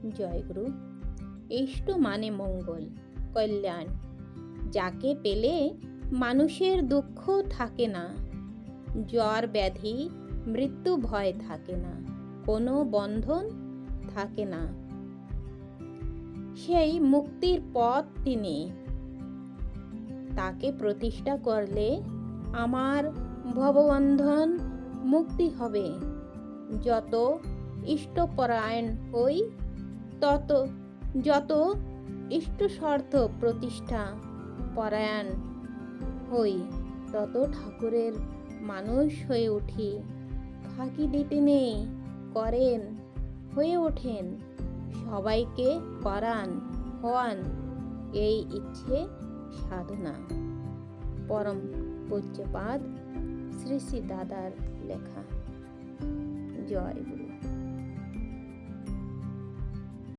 জয়গুরু। ইষ্ট মানে মঙ্গল, কল্যাণ। যাকে পেলে মানুষের দুঃখ থাকে না, জ্বর ব্যাধি মৃত্যু ভয় থাকে না, কোনো বন্ধন থাকে না। সেই মুক্তির পথ তিনি, তাকে প্রতিষ্ঠা করলে আমার ভববন্ধন মুক্তি হবে। যত ইষ্টপরায়ণ হই, যত ইষ্ট স্বার্থ প্রতিষ্ঠা পরায়ণ হই, তত ঠাকুরের মানুষ হয়ে উঠি। ফাঁকি দিতে নেই, করেন, হয়ে ওঠেন, সবাইকে করান, হওয়ান, এই ইচ্ছে সাধনা। পরম পূজ্যপাদ শ্রী শ্রী দাদার লেখা। জয় গুরু।